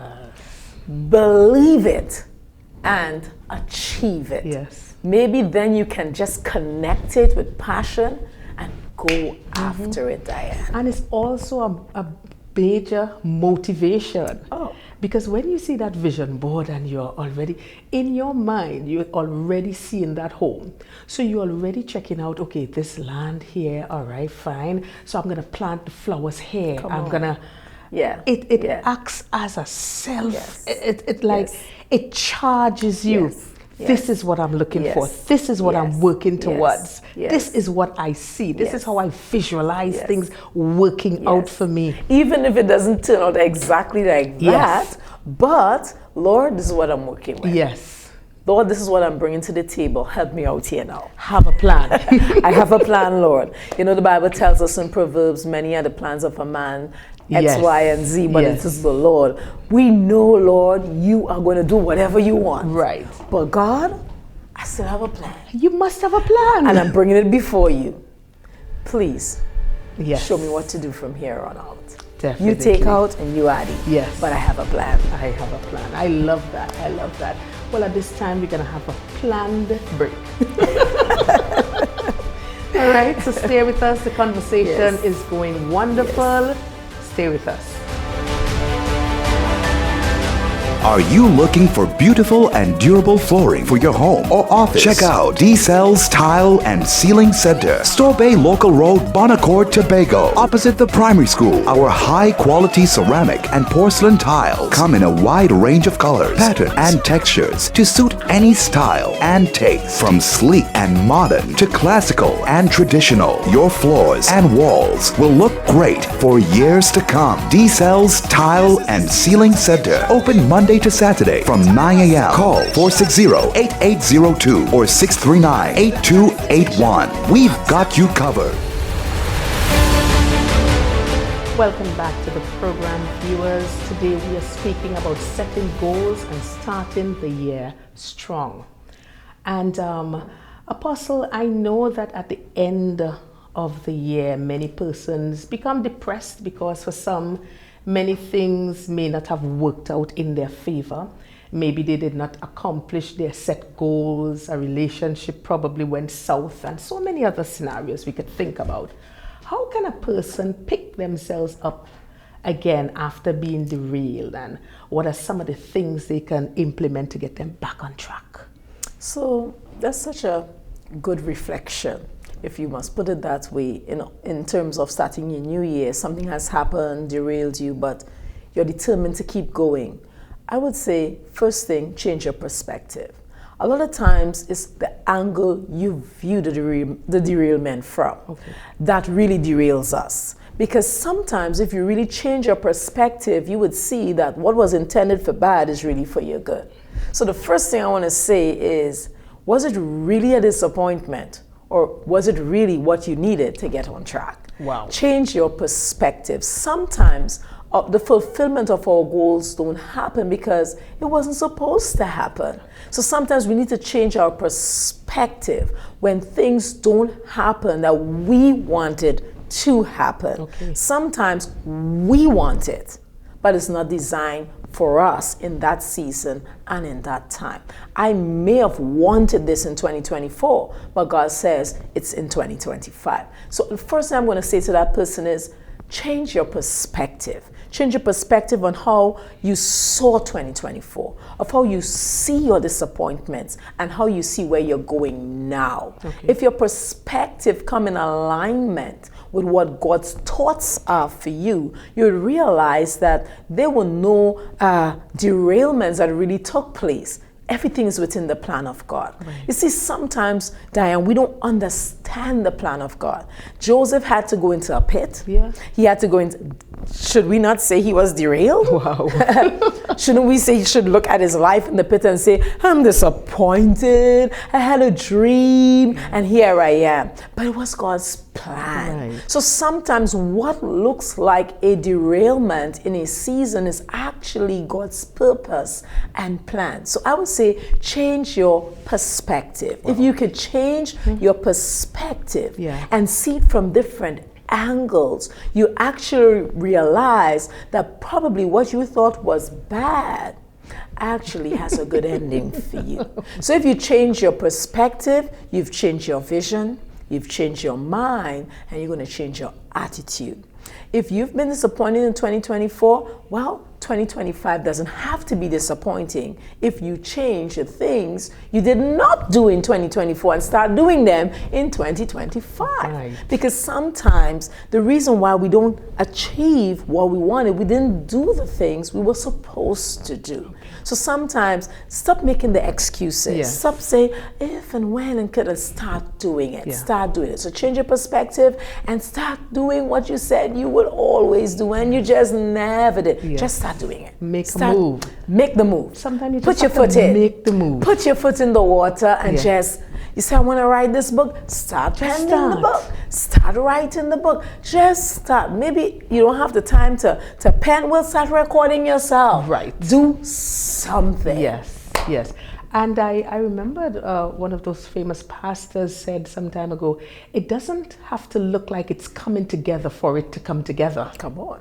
believe it, and achieve it. Yes. Maybe then you can just connect it with passion and go after it, Diane. And it's also a major motivation. Oh. Because when you see that vision board and you're already, in your mind, you're already seeing that home. So you're already checking out, okay, this land here, all right, fine. So I'm gonna plant the flowers here. I'm gonna, it Yeah. acts as a self, Yes. it like, it charges you. Yes. This is what I'm looking for. This is what I'm working towards. This is what I see. This is how I visualize things working out for me. Even if it doesn't turn out exactly like that, but Lord, this is what I'm working with. Yes. Lord, this is what I'm bringing to the table. Help me out here now. Have a plan. I have a plan, Lord. You know, the Bible tells us in Proverbs, many are the plans of a man, X, Y, and Z, but it is the Lord. We know, Lord, you are going to do whatever you want. Right. But God, I still have a plan. You must have a plan. And I'm bringing it before you. Please, yes. show me what to do from here on out. Definitely. You take out and you add in. Yes. But I have a plan. I have a plan. I love that. I love that. Well, at this time, we're going to have a planned break. All right, so stay with us. The conversation is going wonderful. Stay with us. Are you looking for beautiful and durable flooring for your home or office? Check out D-Cell's Tile and Ceiling Center, Tobago Local Road, Bonacord, Tobago, opposite the primary school. Our high-quality ceramic and porcelain tiles come in a wide range of colors, patterns, and textures to suit any style and taste. From sleek and modern to classical and traditional, your floors and walls will look great for years to come. D-Cell's Tile and Ceiling Center, open Monday to Saturday from 9 a.m. Call 460-8802 or 639-8281. We've got you covered. Welcome back to the program, viewers. Today we are speaking about setting goals and starting the year strong. And Apostle, I know that at the end of the year, many persons become depressed because for some, many things may not have worked out in their favor. Maybe they did not accomplish their set goals, a relationship probably went south, and so many other scenarios we could think about. How can a person pick themselves up again after being derailed, and what are some of the things they can implement to get them back on track? So that's such a good reflection, if you must put it that way, in terms of starting your new year. Something has happened, derailed you, but you're determined to keep going. I would say, first thing, change your perspective. A lot of times, it's the angle you view the derailment from that really derails us. Because sometimes, if you really change your perspective, you would see that what was intended for bad is really for your good. So the first thing I want to say is, was it really a disappointment? Or was it really what you needed to get on track? Wow. Change your perspective. Sometimes the fulfillment of our goals don't happen because it wasn't supposed to happen. So sometimes we need to change our perspective when things don't happen that we wanted to happen. Sometimes we want it, but it's not designed for us in that season and in that time. I may have wanted this in 2024, but God says it's in 2025. So the first thing I'm going to say to that person is, change your perspective. Change your perspective on how you saw 2024, of how you see your disappointments and how you see where you're going now. Okay. If your perspective come in alignment with what God's thoughts are for you, you'll realize that there were no derailments that really took place. Everything is within the plan of God. Right. You see, sometimes, Diane, we don't understand the plan of God. Joseph had to go into a pit. Yeah. He had to go into, should we not say he was derailed? Wow. Shouldn't we say he should look at his life in the pit and say, I'm disappointed, I had a dream, and here I am. But it was God's plan. Right. So sometimes what looks like a derailment in a season is actually God's purpose and plan. So I would say change your perspective. Wow. If you could change your perspective and see it from different angles, you actually realize that probably what you thought was bad actually has a good ending for you. So if you change your perspective, you've changed your vision, you've changed your mind, and you're going to change your attitude. If you've been disappointed in 2024, well, 2025 doesn't have to be disappointing if you change the things you did not do in 2024 and start doing them in 2025. Right. Because sometimes the reason why we don't achieve what we wanted, we didn't do the things we were supposed to do. So sometimes stop making the excuses. Yes. Stop saying if and when and could, and start doing it. Yeah. Start doing it. So change your perspective and start doing what you said you would always do and you just never did. Yeah. Just start doing it. Make a move. Make the move. Sometimes you put just your have foot to in. make the move. Put your foot in the water and just, you say, I want to write this book. Start penning the book. Start writing the book. Just start. Maybe you don't have the time to pen. Well, start recording yourself. Right. Do something. Yes, yes. And I remembered one of those famous pastors said some time ago, it doesn't have to look like it's coming together for it to come together. Come on.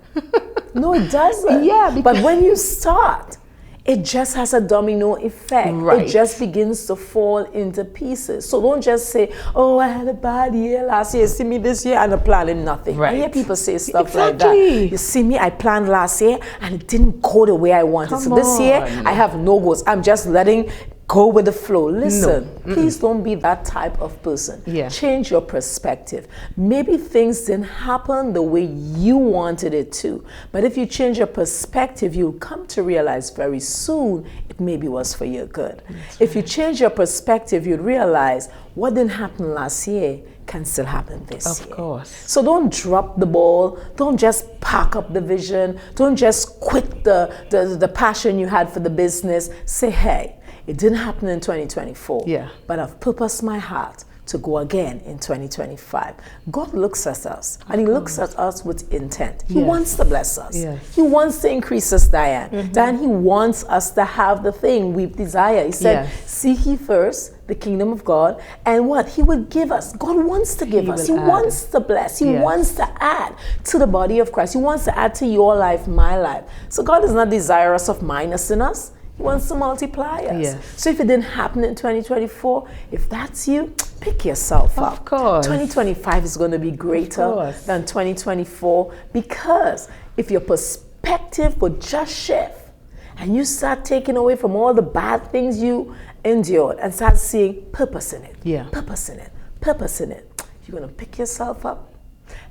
No, it doesn't. Yeah, but when you start, it just has a domino effect. Right. It just begins to fall into pieces. So don't just say, oh, I had a bad year last year. See me this year and I'm planning nothing. Right. I hear people say stuff like Exactly. that. You see me, I planned last year and it didn't go the way I wanted. Come so this year, on. I have no goals. I'm just letting go with the flow. Listen, please don't be that type of person. Yeah. Change your perspective. Maybe things didn't happen the way you wanted it to. But if you change your perspective, you'll come to realize very soon it maybe was for your good. If you change your perspective, you'd realize what didn't happen last year can still happen this year. Of course. So don't drop the ball. Don't just pack up the vision. Don't just quit the passion you had for the business. Say, hey, it didn't happen in 2024, but I've purposed my heart to go again in 2025. God looks at us, and He looks at us with intent. He wants to bless us. Yes. He wants to increase us, Diane. Diane, He wants us to have the thing we desire. He said, seek ye first the kingdom of God, and what? He would give us. God wants to give us. He wants to bless. He wants to add to the body of Christ. He wants to add to your life, my life. So God is not desirous of minusing us. He wants to multiply us. Yes. So if it didn't happen in 2024, if that's you, pick yourself up. Of course. 2025 is going to be greater than 2024, because if your perspective would just shift and you start taking away from all the bad things you endured and start seeing purpose in it, purpose in it, purpose in it, you're going to pick yourself up.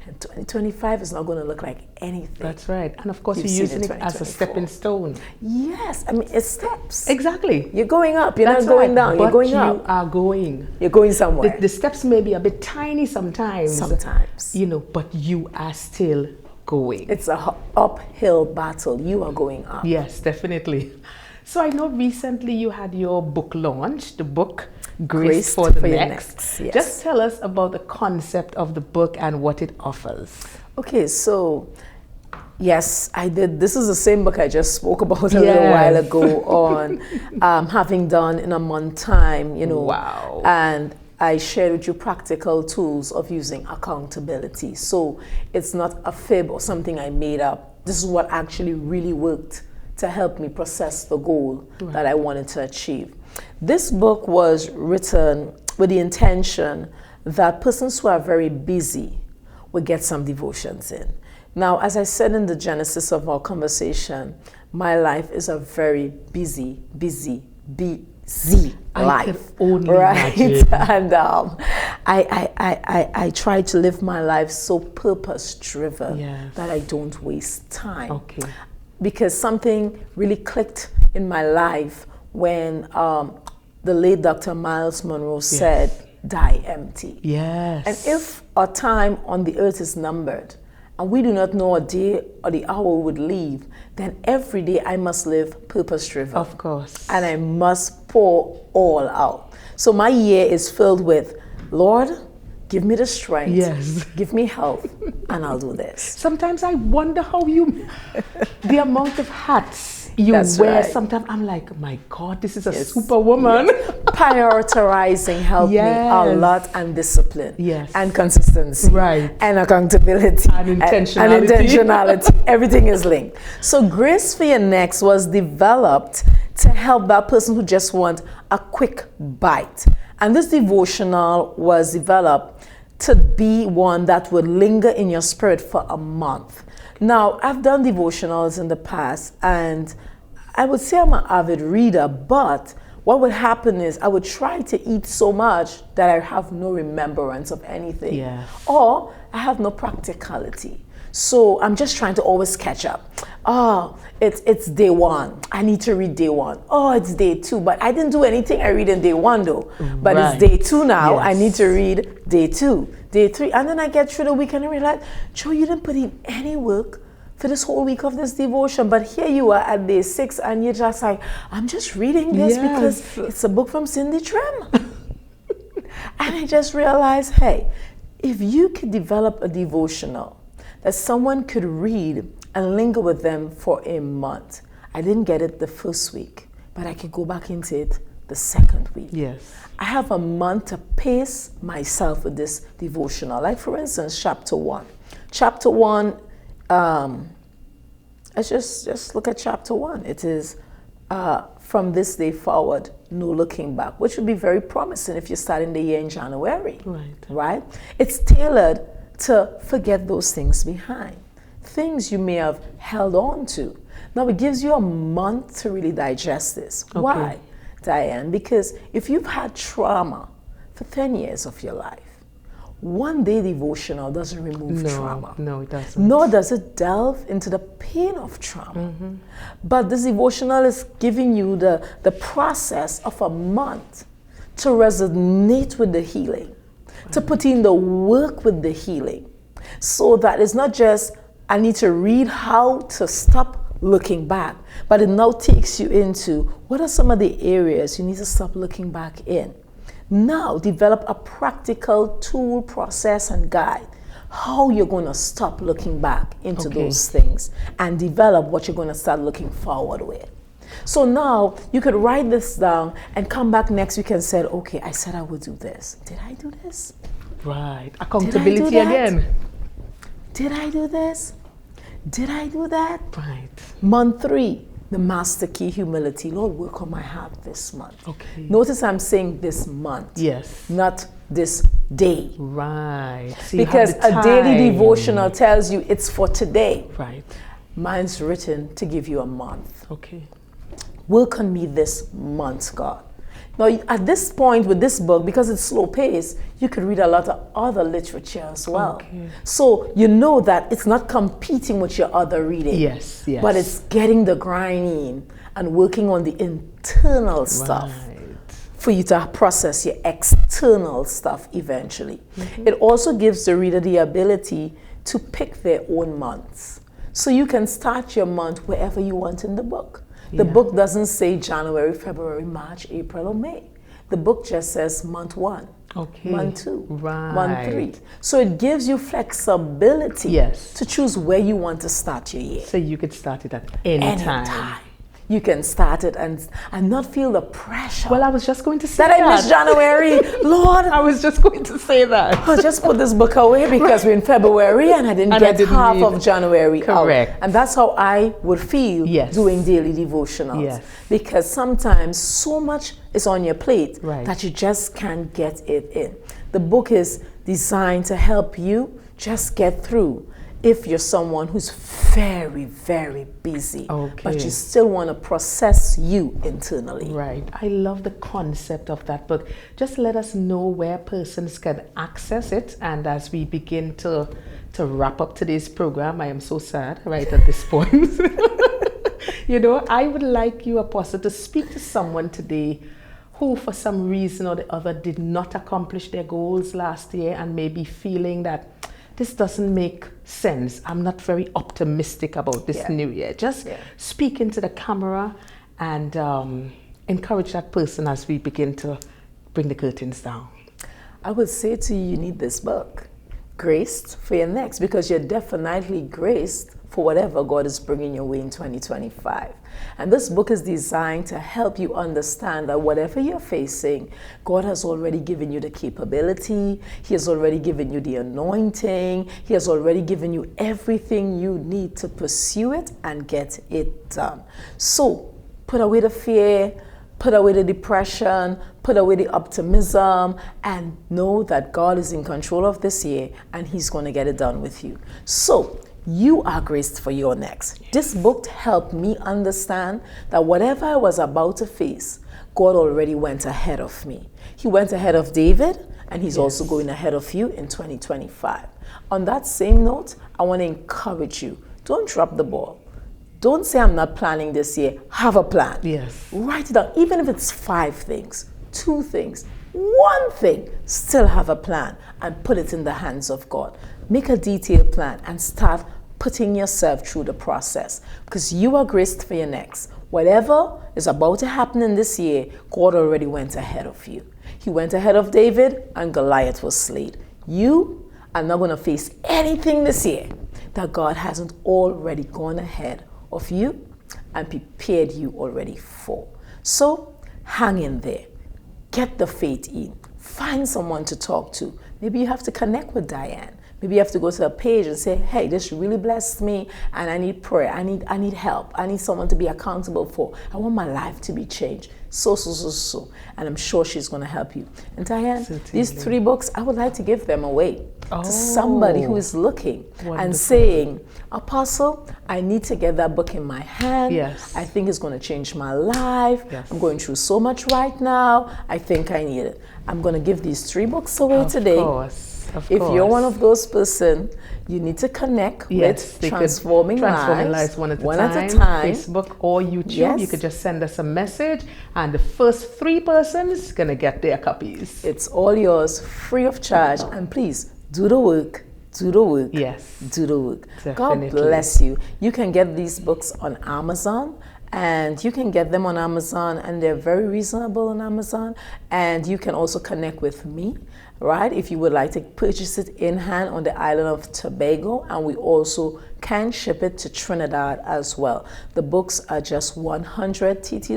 And 2025 is not going to look like anything. That's right. And of course, you're using it as a stepping stone. Yes. I mean, it's steps. Exactly. You're going up. You're not going down. But you're going up. You are going. You're going somewhere. The steps may be a bit tiny sometimes. Sometimes. You know, but you are still going. It's a uphill battle. You are going up. Yes, definitely. So I know recently you had your book launch, the book Grace for the Next. Yes. Just tell us about the concept of the book and what it offers. Okay, so yes, I did. This is the same book I just spoke about a little while ago on having done in a month time, you know. Wow. And I shared with you practical tools of using accountability. So it's not a fib or something I made up. This is what actually really worked to help me process the goal that I wanted to achieve. This book was written with the intention that persons who are very busy will get some devotions in. Now, as I said in the genesis of our conversation, my life is a very busy life. I can only right? imagine. And I try to live my life so purpose-driven Yes. that I don't waste time. Okay. Because something really clicked in my life when the late Dr. Miles Monroe said, die empty. Yes. And if our time on the earth is numbered, and we do not know a day or the hour we would leave, then every day I must live purpose-driven. Of course. And I must pour all out. So my year is filled with, Lord, give me the strength, Yes. give me health, and I'll do this. Sometimes I wonder how you, the amount of hats you That's wear. right. Sometimes I'm like, my God, this is a Yes. superwoman. Yes. Prioritizing helped me a lot, and discipline. Yes. And consistency. Right. And accountability. And intentionality. And intentionality. Everything is linked. So Grace for Your Next was developed to help that person who just want a quick bite. And this devotional was developed to be one that would linger in your spirit for a month. Now, I've done devotionals in the past, and I would say I'm an avid reader, but what would happen is I would try to eat so much that I have no remembrance of anything. Yes. Or I have no practicality. So I'm just trying to always catch up. Oh, it's day one. I need to read day one. Oh, it's day two. But I didn't do anything I read in day one though. But Right. it's day two now. Yes. I need to read day two, day three. And then I get through the week and I realize, Joe, you didn't put in any work for this whole week of this devotion. But here you are at day 6 and you're just like, I'm just reading this because Yes. it's a book from Cindy Trim. And I just realized, hey, if you could develop a devotional that someone could read and linger with them for a month. I didn't get it the first week, but I could go back into it the second week. Yes. I have a month to pace myself with this devotional. Like for instance, chapter 1. Chapter 1, let's just look at chapter 1. It is from this day forward, no looking back, which would be very promising if you're starting the year in January. Right. Right? It's tailored to forget those things behind, things you may have held on to. Now it gives you a month to really digest this. Okay. Why, Diane? Because if you've had trauma for 10 years of your life, one day devotional doesn't remove trauma. No, it doesn't. Nor does it delve into the pain of trauma. But this devotional is giving you the process of a month to resonate with the healing, to put in the work with the healing, so that it's not just, I need to read how to stop looking back, but it now takes you into what are some of the areas you need to stop looking back in. Now develop a practical tool, process, and guide how you're going to stop looking back into those things and develop what you're going to start looking forward with. So now you could write this down and come back next week and say, okay, I said I would do this. Did I do this? Right. Accountability that? again. Did I do this? Did I do that? Right. Month 3, the master key, humility. Lord, work on my heart this month. Okay. Notice I'm saying this month. Yes. Not this day. Right. So you Because have the a daily time. devotional tells you it's for today. Right. Mine's written to give you a month. Okay. Work on me this month, God. Now, at this point with this book, because it's slow paced, you could read a lot of other literature as well. Okay. So you know that it's not competing with your other reading. Yes, yes. But it's getting the grinding and working on the internal stuff Right. for you to process your external stuff eventually. It also gives the reader the ability to pick their own months. So you can start your month wherever you want in the book. The book doesn't say January, February, March, April, or May. The book just says month 1, Okay. month 2, Right. month 3. So it gives you flexibility Yes. to choose where you want to start your year. So you could start it at any time. You can start it and not feel the pressure. Well, I was just going to say that I missed January. Lord, I was just going to say that. I'll just put this book away because we're in February and I didn't And I get didn't half read. of January Correct. out. And that's how I would feel Yes. doing daily devotionals. Yes. Because sometimes so much is on your plate Right. that you just can't get it in. The book is designed to help you just get through if you're someone who's very, very busy, Okay. but you still want to process you internally. Right. I love the concept of that book. Just let us know where persons can access it. And as we begin to wrap up today's program, I am so sad right at this point. You know, I would like you, Apostle, to speak to someone today who for some reason or the other did not accomplish their goals last year and may be feeling that this doesn't make sense. I'm not very optimistic about this new year. Just speak into the camera and encourage that person as we begin to bring the curtains down. I would say to you, you need this book, Graced for Your Next, because you're definitely graced for whatever God is bringing your way in 2025. And this book is designed to help you understand that whatever you're facing, God has already given you the capability. He has already given you the anointing. He has already given you everything you need to pursue it and get it done. So put away the fear, put away the depression, put away the optimism, and know that God is in control of this year and He's going to get it done with you. So you are graced for your next. This book helped me understand that whatever I was about to face, God already went ahead of me. He went ahead of David, and He's also going ahead of you in 2025. On that same note, I want to encourage you. Don't drop the ball. Don't say, I'm not planning this year. Have a plan. Yes. Write it down. Even if it's 5 things, 2 things, 1 thing, still have a plan and put it in the hands of God. Make a detailed plan and start putting yourself through the process, because you are graced for your next. Whatever is about to happen in this year, God already went ahead of you. He went ahead of David and Goliath was slain. You are not going to face anything this year that God hasn't already gone ahead of you and prepared you already for. So hang in there. Get the faith in. Find someone to talk to. Maybe you have to connect with Dianne. Maybe you have to go to a page and say, hey, this really blessed me and I need prayer. I need help. I need someone to be accountable for. I want my life to be changed. So. And I'm sure she's going to help you. And Dianne, these 3 books, I would like to give them away to somebody who is looking and saying, Apostle, I need to get that book in my hand. Yes. I think it's going to change my life. Yes. I'm going through so much right now. I think I need it. I'm going to give these 3 books away today. Of If course. you're one of those person, you need to connect with Transforming Lives one at a time. Facebook or YouTube. Yes. You could just send us a message, and the first 3 persons gonna get their copies. It's all yours, free of charge, and please do the work. Do the work. Yes. Do the work. Definitely. God bless you. You can get these books on Amazon. And you can get them on Amazon, and they're very reasonable on Amazon. And you can also connect with me, right? If you would like to purchase it in hand on the island of Tobago, and we also can ship it to Trinidad as well. The books are just $100 TT.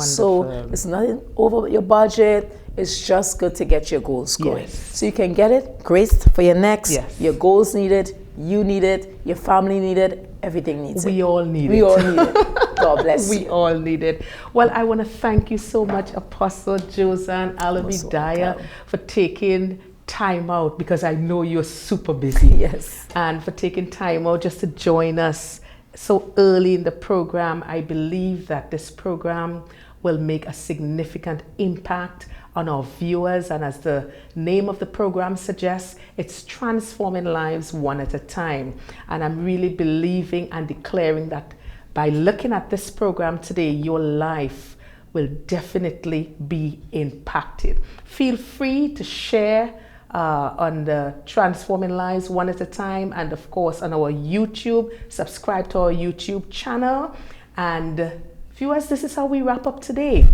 So it's nothing over your budget. It's just good to get your goals going. Yes. So you can get it graced for your next. Yes. Your goals need it. You need it. Your family need it. Everything needs it. We all need it. We all need it. God bless you. We all need it. Well, I want to thank you so much, Apostle Josanne Alabi Dyer, for taking time out, because I know you're super busy. Yes. And for taking time out just to join us so early in the program. I believe that this program will make a significant impact on our viewers, and as the name of the program suggests, it's transforming lives one at a time. And I'm really believing and declaring that by looking at this program today, your life will definitely be impacted. Feel free to share on the Transforming Lives One at a Time, and of course on our YouTube. Subscribe to our YouTube channel. And viewers, this is how we wrap up today.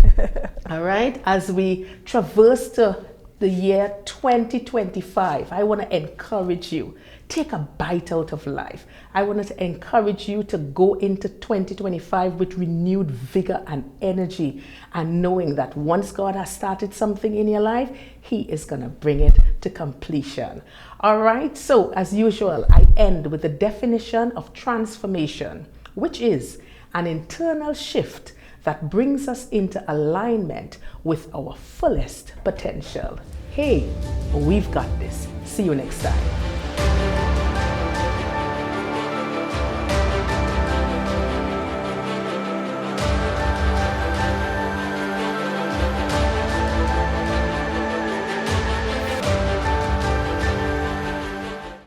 All right, as we traverse to the year 2025, I want to encourage you, take a bite out of life. I want to encourage you to go into 2025 with renewed vigor and energy, and knowing that once God has started something in your life, He is going to bring it to completion. All right, so as usual, I end with the definition of transformation, which is an internal shift that brings us into alignment with our fullest potential. Hey, we've got this. See you next time.